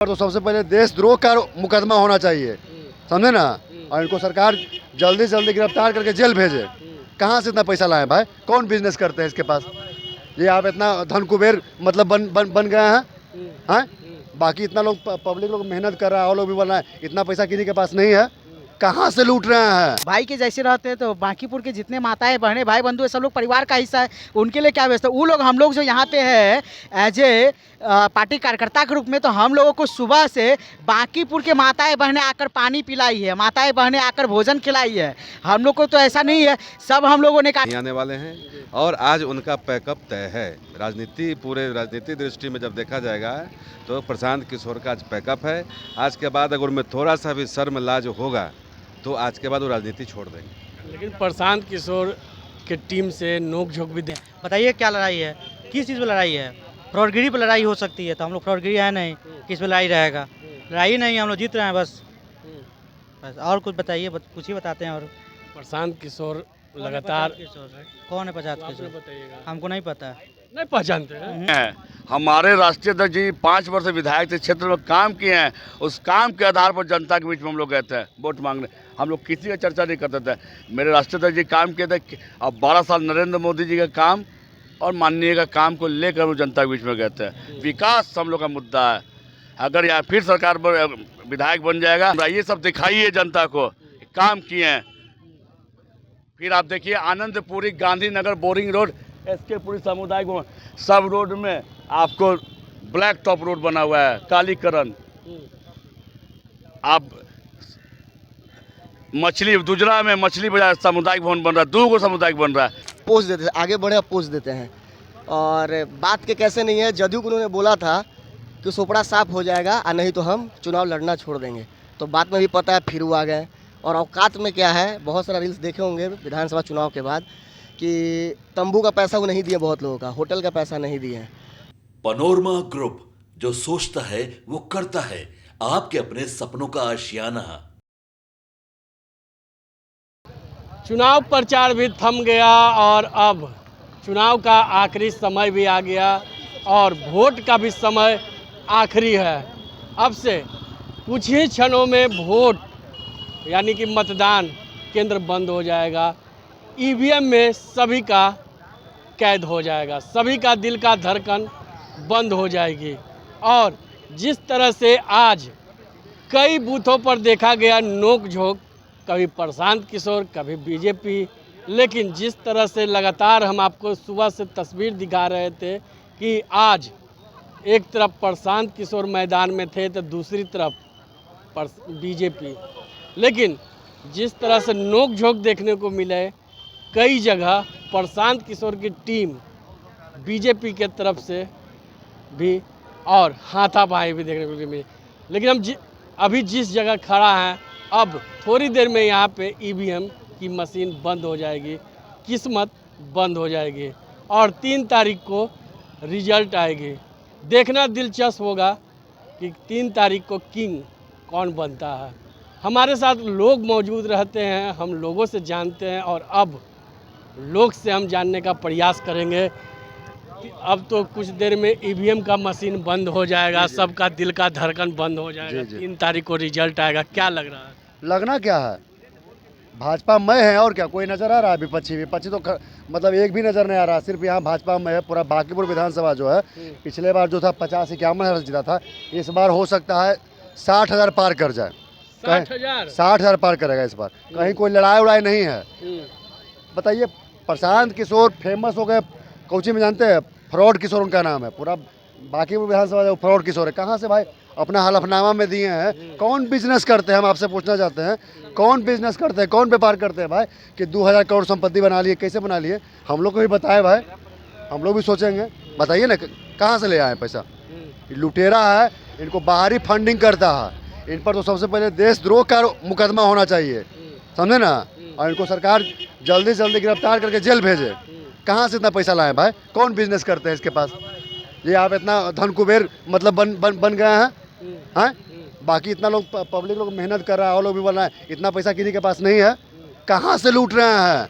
तो सबसे पहले देशद्रोह का मुकदमा होना चाहिए, समझे ना। और इनको सरकार जल्दी से जल्दी गिरफ्तार करके जेल भेजे। कहाँ से इतना पैसा लाए भाई, कौन बिजनेस करते हैं इसके पास? ये आप इतना धन कुबेर मतलब बन गए हैं, हैं? बाकी इतना लोग पब्लिक लोग मेहनत कर रहा है और लोग भी बन रहा है, इतना पैसा किसी के पास नहीं है। कहाँ से लूट रहे हैं? भाई के जैसे रहते हैं तो बांकीपुर के जितने माताएं बहनें भाई बंधु है सब लोग परिवार का हिस्सा है। उनके लिए क्या व्यवस्था, वो लोग हम लोग जो यहाँ पे है एज ए पार्टी कार्यकर्ता के रूप में, तो हम लोगों को सुबह से बांकीपुर के माताएं बहनें आकर पानी पिलाई है, माताएं बहनें आकर भोजन खिलाई है। हम लोग को तो ऐसा नहीं है, सब हम लोगों ने आने वाले हैं और आज उनका पैकअप तय है। पूरे राजनीति दृष्टि में जब देखा जाएगा तो प्रशांत किशोर का आज पैकअप है। आज के बाद अगर उनमें थोड़ा सा भी शर्म लाज होगा तो आज के बाद वो राजनीति छोड़ देंगे। लेकिन प्रशांत किशोर के टीम से नोक झोंक भी दें। बताइए क्या लड़ाई है, किस चीज़ पर लड़ाई है? फ्रॉडगिरी पर लड़ाई हो सकती है, तो हम लोग फ्रॉडगिरी है नहीं, किस पर लड़ाई रहेगा? लड़ाई नहीं, हम लोग जीत रहे हैं बस। और कुछ बताइए, कुछ ही बताते हैं। और प्रशांत किशोर लगातार कौन है प्रशांत किशोर? बताइएगा, हमको नहीं पता, नहीं पहचानते हैं। हमारे राष्ट्रीय अध्यक्ष जी 5 वर्ष से विधायक थे, क्षेत्र में काम किए हैं। उस काम के आधार पर जनता के बीच में हम लोग गए थे वोट मांगने। हम लोग किसी का चर्चा नहीं करते थे। मेरे राष्ट्रीय अध्यक्ष जी काम किए थे। अब 12 साल नरेंद्र मोदी जी का काम और माननीय का काम को लेकर वो जनता के बीच में गए थे। विकास हम लोग का मुद्दा है। अगर यहाँ फिर सरकार विधायक बन जाएगा, ये सब दिखाइए जनता को काम किए हैं। फिर आप देखिए आनंदपुरी, गांधीनगर, बोरिंग रोड, SK पुरी सामुदायिक सब रोड में आपको ब्लैक टॉप रोड बना हुआ है, कालीकरण। आप मछली दुजरा में मछली बाजार सामुदायिक भवन बन रहा है, 2 सामुदायिक बन रहा है। पोस्ट देते हैं, आगे बढ़े पोस्ट देते हैं। और बात के कैसे नहीं है, जदयू को उन्होंने बोला था कि सोपड़ा साफ हो जाएगा और नहीं तो हम चुनाव लड़ना छोड़ देंगे। तो बात में भी पता है, फिर वो आ गए। और औकात में क्या है, बहुत सारा रील्स देखे होंगे विधानसभा चुनाव के बाद कि तंबू का पैसा वो नहीं दिए, बहुत लोगों का होटल का पैसा नहीं दिए। पनोरमा ग्रुप, जो सोचता है वो करता है। आपके अपने सपनों का आशियाना। चुनाव प्रचार भी थम गया और अब चुनाव का आखिरी समय भी आ गया और वोट का भी समय आखिरी है। अब से कुछ ही क्षणों में वोट यानी कि मतदान केंद्र बंद हो जाएगा। EVM में सभी का कैद हो जाएगा, सभी का दिल का धड़कन बंद हो जाएगी। और जिस तरह से आज कई बूथों पर देखा गया नोक झोंक, कभी प्रशांत किशोर, कभी BJP, लेकिन जिस तरह से लगातार हम आपको सुबह से तस्वीर दिखा रहे थे कि आज एक तरफ प्रशांत किशोर मैदान में थे तो दूसरी तरफ BJP, लेकिन जिस तरह से नोक झोंक देखने को मिले कई जगह, प्रशांत किशोर की टीम BJP के तरफ से भी और हाथापाई भी देखने को मिली। लेकिन हम अभी जिस जगह खड़ा हैं, अब थोड़ी देर में यहाँ पे EVM की मशीन बंद हो जाएगी, किस्मत बंद हो जाएगी और 3 तारीख को रिजल्ट आएगी। देखना दिलचस्प होगा कि 3 तारीख को किंग कौन बनता है। हमारे साथ लोग मौजूद रहते हैं, हम लोगों से जानते हैं और अब लोग से हम जानने का प्रयास करेंगे। अब तो कुछ देर में EVM का मशीन बंद हो जाएगा, सबका दिल का धड़कन बंद हो जाएगा। 3 तारीख को रिजल्ट आएगा। क्या लग रहा है? लगना क्या है, भाजपा में है और क्या कोई नज़र आ रहा है? विपक्षी तो मतलब एक भी नज़र नहीं आ रहा। सिर्फ यहाँ भाजपा में है। पूरा बांकीपुर विधानसभा जो है, पिछले बार जो था 50-51 हज़ार जीता था, इस बार हो सकता है 60,000 पार कर जाए। 60,000 पार करेगा इस बार। कहीं कोई लड़ाई उड़ाई नहीं है। बताइए, प्रशांत किशोर फेमस हो गए कोची में, जानते हैं? फ्रॉड किशोर उनका नाम है। पूरा बांकीपुर विधानसभा जो फ्रॉड किशोर है, कहाँ से भाई अपना हलफनामा में दिए हैं? कौन बिजनेस करते हैं, हम आपसे पूछना चाहते हैं, कौन बिजनेस करते हैं, कौन व्यापार करते हैं भाई कि 2000 करोड़ संपत्ति बना लिए? कैसे बना लिए? हम लोग को भी बताए भाई, हम लोग भी सोचेंगे। बताइए ना, कहाँ से ले आए पैसा? लुटेरा है, इनको बाहरी फंडिंग करता है। इन पर तो सबसे पहले देशद्रोह का मुकदमा होना चाहिए, समझे ना। और इनको सरकार जल्दी से जल्दी गिरफ्तार करके जेल भेजे। कहाँ से इतना पैसा लाए भाई, कौन बिजनेस करते हैं इसके पास? ये आप इतना धन कुबेर मतलब बन गए हैं, हैं? बाकी इतना लोग पब्लिक लोग मेहनत कर रहा है और लोग भी बन रहा है, इतना पैसा किसी के पास नहीं है। कहाँ से लूट रहे हैं?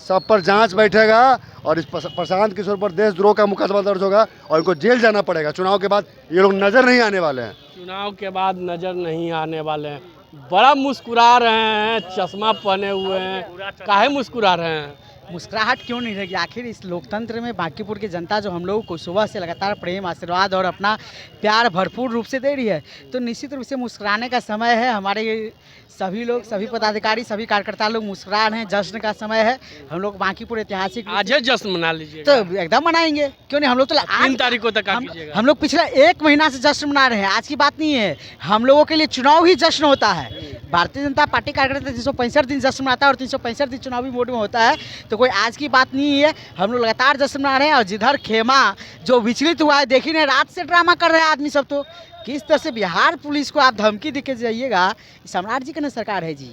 सब पर जांच बैठेगा और इस प्रशांत किशोर पर देशद्रोह का मुकदमा दर्ज होगा और इनको जेल जाना पड़ेगा। चुनाव के बाद ये लोग नज़र नहीं आने वाले हैं। चुनाव के बाद नजर नहीं आने वाले हैं। बड़ा मुस्कुरा रहे हैं, चश्मा पहने हुए हैं, काहे मुस्कुरा रहे हैं? मुस्कुराहट क्यों नहीं रहेगी? आखिर इस लोकतंत्र में बांकीपुर की जनता जो हम लोगों को सुबह से लगातार प्रेम, आशीर्वाद और अपना प्यार भरपूर रूप से दे रही है, तो निश्चित रूप से मुस्कुराने का समय है। हमारे सभी लोग, सभी पदाधिकारी, सभी कार्यकर्ता लोग मुस्कुरा रहे हैं। जश्न का समय है। हम लोग बांकीपुर ऐतिहासिक आज है जश्न मना लीजिए। तो एकदम मनाएंगे, क्यों नहीं। हम लोग तो 3 तारीख को तक कीजिएगा। हम लोग पिछला 1 महीना से जश्न मना रहे हैं। आज की बात नहीं है। हम लोगों के लिए चुनाव ही जश्न होता है। भारतीय जनता पार्टी कार्यकर्ता 365 दिन जश्न मनाता है और 365 दिन चुनावी मोड में होता है, तो कोई आज की बात नहीं है। हम लोग लगातार जश्न मना रहे हैं। और जिधर खेमा जो विचलित हुआ है, देखिए ना, रात से ड्रामा कर रहे हैं आदमी सब। तो किस तरह से बिहार पुलिस को आप धमकी दे के जाइएगा। सम्राट जी की ना सरकार है जी।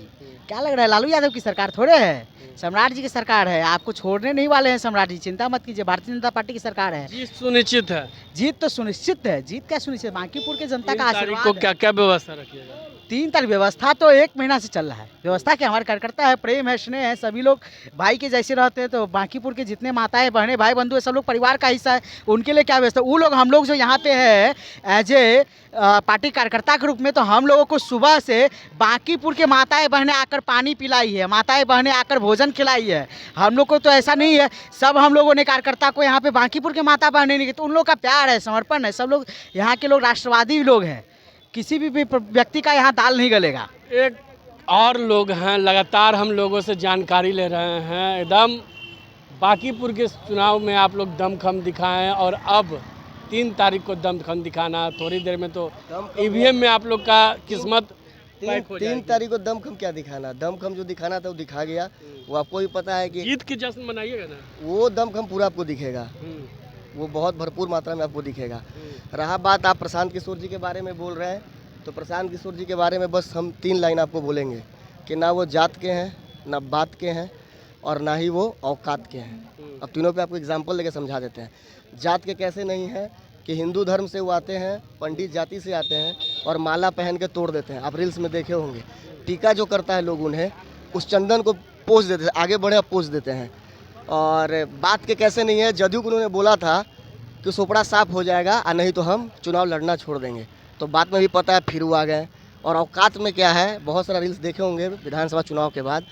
क्या लग रहा है लालू यादव की सरकार थोड़े है, सम्राट जी की सरकार है। आपको छोड़ने नहीं वाले हैं सम्राट जी, चिंता मत कीजिए। भारतीय जनता पार्टी की सरकार है। जीत सुनिश्चित है। जीत तो सुनिश्चित है। जीत क्या सुनिश्चित? बांकीपुर के जनता 3 का तारीख आशीर्वाद को है। क्या क्या व्यवस्था रखिएगा? 3 तारीख व्यवस्था तो 1 महीना से चल रहा है। व्यवस्था क्या, हमारे कार्यकर्ता है, प्रेम है, स्नेह है, सभी लोग भाई के जैसे रहते हैं। तो बांकीपुर के जितने माताएं, बहनें, भाई बंधु है, सब लोग परिवार का हिस्सा है। उनके लिए क्या व्यवस्था? वो लोग, हम लोग जो यहाँ पे है एज ए पार्टी कार्यकर्ता के रूप में, तो हम लोगों को सुबह से बांकीपुर के माताएं बहनें आकर पानी पिलाई है, माताएं बहनें आकर भोजन खिलाई है। हम लोग को तो ऐसा नहीं है, सब हम लोगों ने कार्यकर्ता को यहाँ पे बांकीपुर के माता बहनें नहीं की, तो उन लोग का प्यार है, समर्पण है। सब लोग यहाँ के लोग राष्ट्रवादी लोग हैं। किसी भी व्यक्ति का यहाँ दाल नहीं गलेगा। एक और लोग हैं, लगातार हम लोगों से जानकारी ले रहे हैं। एकदम बांकीपुर के चुनाव में आप लोग दमखम दिखाएं और अब 3 तारीख को दमखम दिखाना। थोड़ी देर में तो ईवीएम में आप लोग का किस्मत पैक हो 3 जाएगी। तारीख को दमखम क्या दिखाना? दमखम जो दिखाना था वो दिखा गया। वो आपको भी पता है कि जीत की जश्न मनाइएगा ना। वो दमखम पूरा आपको दिखेगा। वो बहुत भरपूर मात्रा में आपको दिखेगा। रहा बात, आप प्रशांत किशोर जी के बारे में बोल रहे हैं, तो प्रशांत किशोर जी के बारे में बस हम 3 लाइन आपको बोलेंगे कि ना वो जात के हैं, ना बात के हैं, और ना ही वो औकात के हैं। अब तीनों पे आपको एग्जांपल लेके समझा देते हैं। जात के कैसे नहीं है कि हिंदू धर्म से वो आते हैं, पंडित जाति से आते हैं और माला पहन के तोड़ देते हैं। आप रील्स में देखे होंगे, टीका जो करता है लोग उन्हें, उस चंदन को पोंछ देते हैं, आगे बढ़े पोंछ देते हैं। और बात के कैसे नहीं है, जदयू को उन्होंने बोला था कि सोपड़ा साफ हो जाएगा और नहीं तो हम चुनाव लड़ना छोड़ देंगे, तो बात में भी पता है फिर वो आ गए। और औकात में क्या है, बहुत सारा रील्स देखे होंगे विधानसभा चुनाव के बाद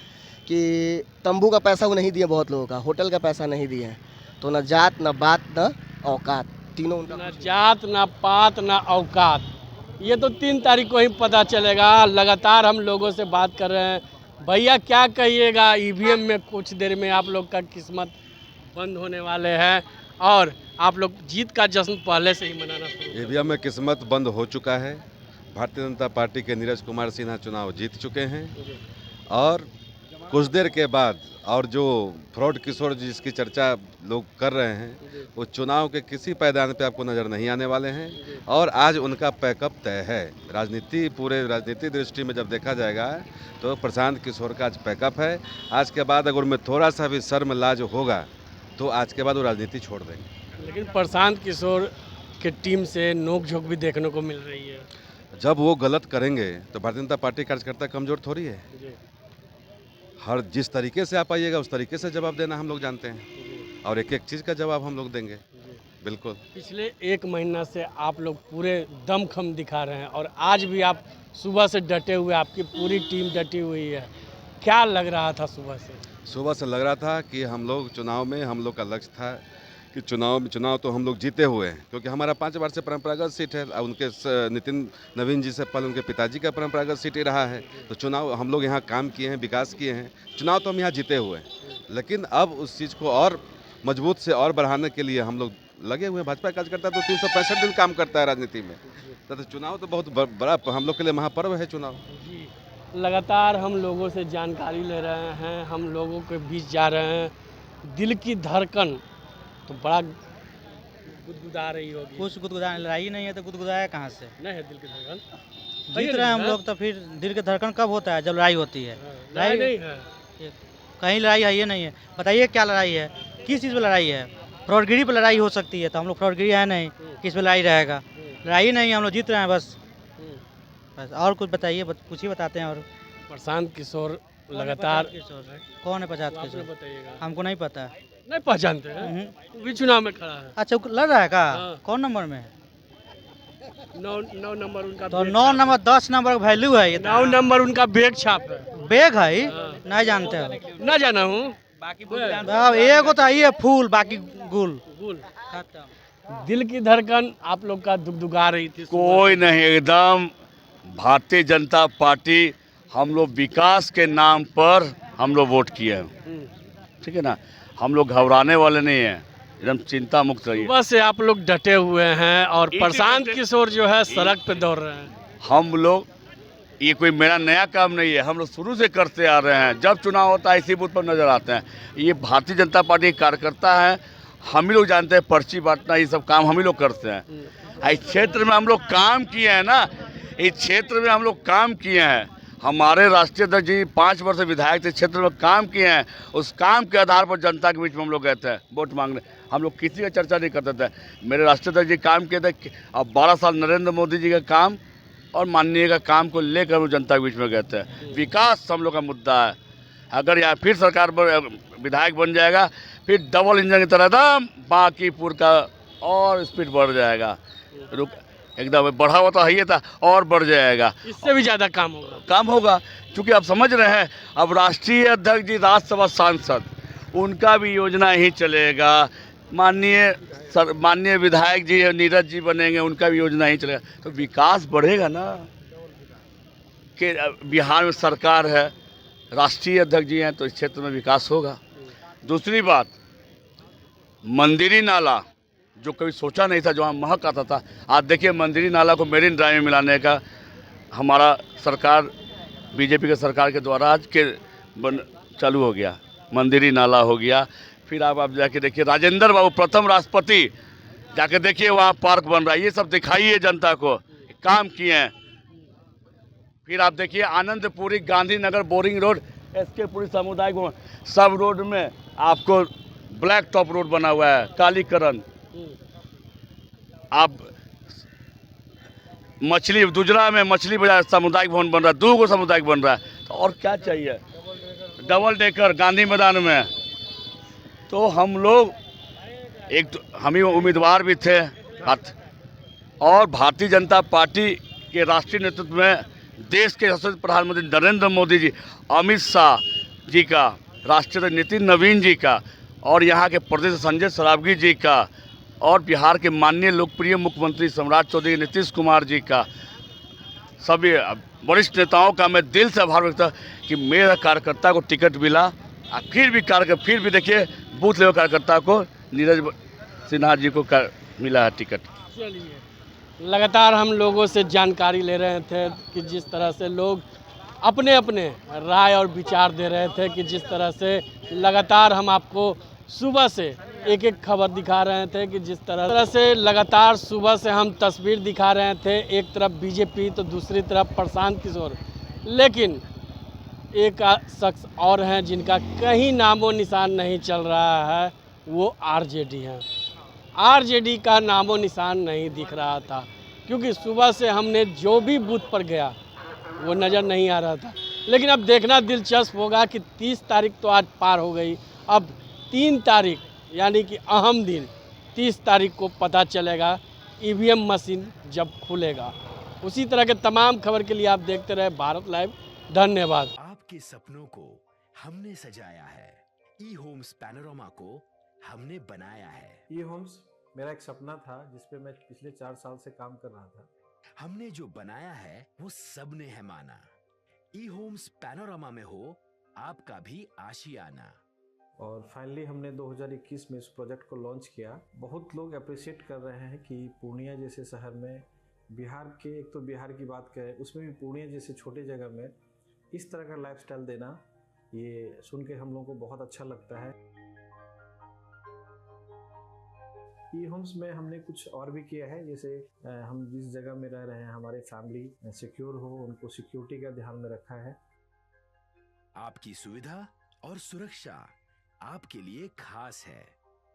कि तंबू का पैसा वो नहीं दिए, बहुत लोगों का होटल का पैसा नहीं दिए हैं। तो न जात, न बात, न औकात, तीनों उनका ना जात, ना पात, ना औकात। ये तो 3 तारीख को ही पता चलेगा। लगातार हम लोगों से बात कर रहे हैं। भैया क्या कहिएगा? ईवीएम में कुछ देर में आप लोग का किस्मत बंद होने वाले हैं और आप लोग जीत का जश्न पहले से ही मनाना शुरू। ईवीएम में किस्मत बंद हो चुका है। भारतीय जनता पार्टी के नीरज कुमार सिन्हा चुनाव जीत चुके हैं और कुछ देर के बाद, और जो फ्रॉड किशोर जी जिसकी चर्चा लोग कर रहे हैं, वो चुनाव के किसी पैदान पे आपको नज़र नहीं आने वाले हैं। और आज उनका पैकअप तय है। पूरे राजनीति दृष्टि में जब देखा जाएगा तो प्रशांत किशोर का आज पैकअप है। आज के बाद अगर उनमें थोड़ा सा भी शर्म लाज होगा तो आज के बाद वो राजनीति छोड़ देंगे। लेकिन प्रशांत किशोर के टीम से नोकझोंक भी देखने को मिल रही है। जब वो गलत करेंगे तो भारतीय जनता पार्टी कार्यकर्ता कमज़ोर थोड़ी है। हर जिस तरीके से आप आइएगा उस तरीके से जवाब देना हम लोग जानते हैं और एक एक चीज़ का जवाब हम लोग देंगे। बिल्कुल। पिछले 1 महीना से आप लोग पूरे दमखम दिखा रहे हैं और आज भी आप सुबह से डटे हुए, आपकी पूरी टीम डटी हुई है। क्या लग रहा था सुबह से? सुबह से लग रहा था कि हम लोग चुनाव में, हम लोग का लक्ष्य था कि चुनाव तो हम लोग जीते हुए हैं, क्योंकि हमारा 5 बार से परंपरागत सीट है। उनके नितिन नवीन जी से पहले उनके पिताजी का परंपरागत सीट ही रहा है। तो चुनाव हम लोग यहाँ काम किए हैं, विकास किए हैं। चुनाव तो हम यहाँ जीते हुए हैं, लेकिन अब उस चीज़ को और मजबूत से और बढ़ाने के लिए हम लोग लगे हुए हैं। भाजपा कार्यकर्ता तो 365 दिन काम करता है राजनीति में, तो चुनाव तो बहुत बड़ा हम लोग के लिए महापर्व है चुनाव। जी, लगातार हम लोगों से जानकारी ले रहे हैं, हम लोगों के बीच जा रहे हैं। दिल की धड़कन तो बड़ा गुदगुदा रही होगी। कुछ गुदगुदा, लड़ाई नहीं है तो गुदगुदाया कहाँ से? नहीं है दिल की धड़कन। जीत रहे हैं हम लोग, तो फिर दिल की धड़कन कब होता है? जब लड़ाई होती है। लड़ाई नहीं है, कहीं लड़ाई है ये नहीं है। बताइए क्या लड़ाई है, किस चीज़ पर लड़ाई है? फ्रॉडगिरी पर लड़ाई हो सकती है, तो हम लोग फ्रॉडगिरी है नहीं, किस पर लड़ाई रहेगा? लड़ाई नहीं है, हम लोग जीत रहे हैं बस। और कुछ बताइए, कुछ ही बताते हैं। और प्रशांत किशोर लगातार कौन है प्रशांत किशोर? बताइएगा। हमको नहीं पता। नहीं पहचानते हैं? वो भी चुनाव में खड़ा है। अच्छा, वो लड़ रहा है का? हाँ। कौन नंबर में है? 9 नंबर उनका तो बैग 9 छाप नंबर 10 नंबर का वैल्यू है ये है। 9 नंबर उनका बैग छाप है। बैग है ये? नहीं जानते हो? ना जाना हूँ अब एगो तो ये फूल बाकी गुल खत्म। दिल की धड़कन आप लोग का दुगदुगा रही थी सुबह कोई से। नहीं, एकदम भारतीय जनता पार्टी, हम लोग विकास के नाम पर हम लोग वोट किए हैं, ठीक है ना। हम लोग घबराने वाले नहीं हैं, एकदम चिंता मुक्त रहिए। सुबह से आप लोग डटे हुए हैं और ईंट प्रशांत डटे- किशोर जो है सड़क पे दौड़ रहे हैं। हम लोग, ये कोई मेरा नया काम नहीं है, हम लोग शुरू से करते आ रहे हैं। जब चुनाव होता है इसी बूथ पर नजर आते हैं। ये भारतीय जनता पार्टी के कार्यकर्ता हैं, हम ही लोग जानते हैं, पर्ची बांटना ये सब काम हम ही लोग करते हैं। इस क्षेत्र में हम लोग काम किए हैं ना, इस क्षेत्र में हम लोग काम किए हैं। हमारे राष्ट्रीय अध्यक्ष जी 5 वर्ष विधायक थे, क्षेत्र में काम किए हैं। उस काम के आधार पर जनता के बीच में हम लोग गए थे वोट मांगने। हम लोग किसी का चर्चा नहीं करते थे। मेरे राष्ट्रीय अध्यक्ष जी काम किए थे। अब 12 साल नरेंद्र मोदी जी का काम और माननीय का काम को लेकर हम जनता के बीच में गए थे। विकास हम लोग का मुद्दा है। अगर यहाँ फिर सरकार विधायक बन जाएगा, फिर डबल इंजन की तरह एकदम बांकीपुर का और स्पीड बढ़ जाएगा। रुक एकदम बढ़ा हुआ तो है ही था, और बढ़ जाएगा, इससे भी ज्यादा काम होगा। क्योंकि आप समझ रहे हैं, अब राष्ट्रीय अध्यक्ष जी राज्यसभा सांसद, उनका भी योजना ही चलेगा। माननीय विधायक जी नीरज जी बनेंगे, उनका भी योजना ही चलेगा। तो विकास बढ़ेगा ना, कि बिहार में सरकार है, राष्ट्रीय अध्यक्ष जी हैं, तो इस क्षेत्र में विकास होगा। दूसरी बात, मंदिरी नाला जो कभी सोचा नहीं था, जो वहाँ महक आता था, आज देखिए मंदिरी नाला को मेरिन ड्राइव में मिलाने का हमारा सरकार, बीजेपी के सरकार के द्वारा आज के चालू हो गया। मंदिरी नाला हो गया। फिर आप जाके देखिए, राजेंद्र बाबू प्रथम राष्ट्रपति, जाके देखिए वहाँ पार्क बन रहा है। ये सब दिखाइए जनता को, काम किए हैं। फिर आप देखिए आनंदपुरी, गांधीनगर, बोरिंग रोड, एसके पुरी सामुदायिक भवन, सब रोड में आपको ब्लैक टॉप रोड बना हुआ है, कालीकरण। आप मछली दुजरा में मछली बाजार सामुदायिक भवन बन रहा है, 2 सामुदायिक बन रहा है, तो और क्या चाहिए। डबल डेकर गांधी मैदान में। तो हम लोग हम ही उम्मीदवार भी थे, और भारतीय जनता पार्टी के राष्ट्रीय नेतृत्व में देश के यशस्वी प्रधानमंत्री नरेंद्र मोदी जी, अमित शाह जी का, राष्ट्रीय नितिन नवीन जी का, और यहाँ के प्रदेश संजय सरावगी जी का, और बिहार के माननीय लोकप्रिय मुख्यमंत्री सम्राट चौधरी नीतीश कुमार जी का, सभी वरिष्ठ नेताओं का मैं दिल से आभार व्यक्त करता कि मेरा कार्यकर्ता को टिकट मिला। फिर भी देखिए बूथ लेवल कार्यकर्ता को नीरज सिन्हा जी को मिला है टिकट। चलिए, लगातार हम लोगों से जानकारी ले रहे थे कि जिस तरह से लोग अपने अपने राय और विचार दे रहे थे, कि जिस तरह से लगातार हम आपको सुबह से एक एक खबर दिखा रहे थे, कि जिस तरह से लगातार सुबह से हम तस्वीर दिखा रहे थे, एक तरफ बीजेपी तो दूसरी तरफ प्रशांत किशोर। लेकिन एक शख्स और हैं जिनका कहीं नामो निशान नहीं चल रहा है, वो आरजेडी हैं। आरजेडी का नामो निशान नहीं दिख रहा था, क्योंकि सुबह से हमने जो भी बूथ पर गया वो नज़र नहीं आ रहा था। लेकिन अब देखना दिलचस्प होगा कि 30 तारीख तो आज पार हो गई, अब 3 तारीख यानी कि अहम दिन 30 तारीख को पता चलेगा, ईवीएम मशीन जब खुलेगा। उसी तरह के तमाम खबर के लिए आप देखते रहे भारत लाइव। धन्यवाद। आपके सपनों को हमने सजाया है, ई होम्स पैनोरामा को हमने बनाया है। ई होम्स मेरा एक सपना था, जिस पे मैं पिछले 4 साल से काम कर रहा था। हमने जो बनाया है वो सबने है माना। ई होम्स पैनोरामा में हो आपका भी आशियाना। और फाइनली हमने 2021 में इस प्रोजेक्ट को लॉन्च किया। बहुत लोग अप्रिशिएट कर रहे हैं कि पूर्णिया जैसे शहर में, बिहार के, एक तो बिहार की बात करें, उसमें भी पूर्णिया जैसे छोटे जगह में इस तरह का लाइफस्टाइल देना, ये सुन के हम लोगों को बहुत अच्छा लगता है। ई होम्स में हमने कुछ और भी किया है, जैसे हम जिस जगह में रह रहे हैं हमारे फैमिली सिक्योर हो, उनको सिक्योरिटी का ध्यान में रखा है। आपकी सुविधा और सुरक्षा आपके लिए खास है,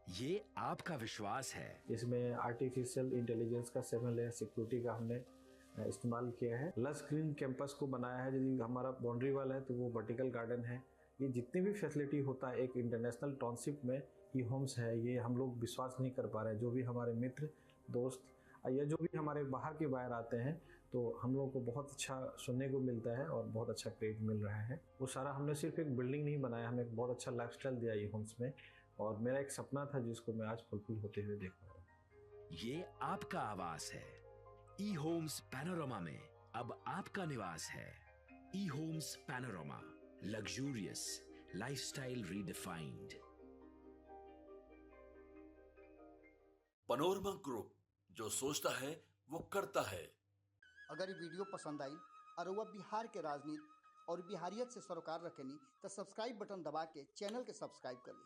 ये आपका विश्वास है। इसमें आर्टिफिशियल इंटेलिजेंस का 7 लेयर सिक्योरिटी का हमने इस्तेमाल किया है। लस ग्रीन कैंपस को बनाया है। यदि हमारा बाउंड्री वाल है तो वो वर्टिकल गार्डन है। ये जितनी भी फैसिलिटी होता है एक इंटरनेशनल टाउनशिप में ई होम्स है, ये हम लोग विश्वास नहीं कर पा रहे हैं। जो भी हमारे मित्र दोस्त या जो भी हमारे बाहर के बायर आते हैं तो हम लोगों को बहुत अच्छा सुनने को मिलता है और बहुत अच्छा क्रेडिट मिल रहा है। वो सारा हमने सिर्फ एक बिल्डिंग नहीं बनाया, हमें एक बहुत अच्छा लाइफस्टाइल दिया ये होम्स में, और मेरा एक सपना था जिसको मैं आज फुलफिल होते हुए देख रहा हूँ। ये आपका आवास है। ई होम्स पैनोरमा में अब आपका निवास है। E Homes Panorama, luxurious lifestyle redefined. Panorama group, जो सोचता है वो करता है। अगर ये वीडियो पसंद आई और वह बिहार के राजनीति और बिहारियत से सरोकार रखेनी तो सब्सक्राइब बटन दबा के चैनल के सब्सक्राइब कर ली।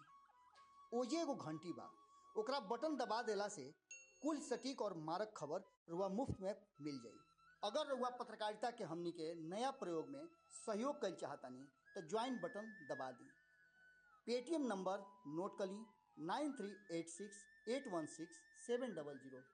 ओजे एगो घंटी बा, ओकरा बटन दबा देला से कुल सटीक और मारक खबर रुआ मुफ्त में मिल जाई। अगर रुआ पत्रकारिता के हमनी के नया प्रयोग में सहयोग कर चाहतानी तो ज्वाइन बटन दबा दी। पेटीएम नंबर नोट कर ली 9386816700।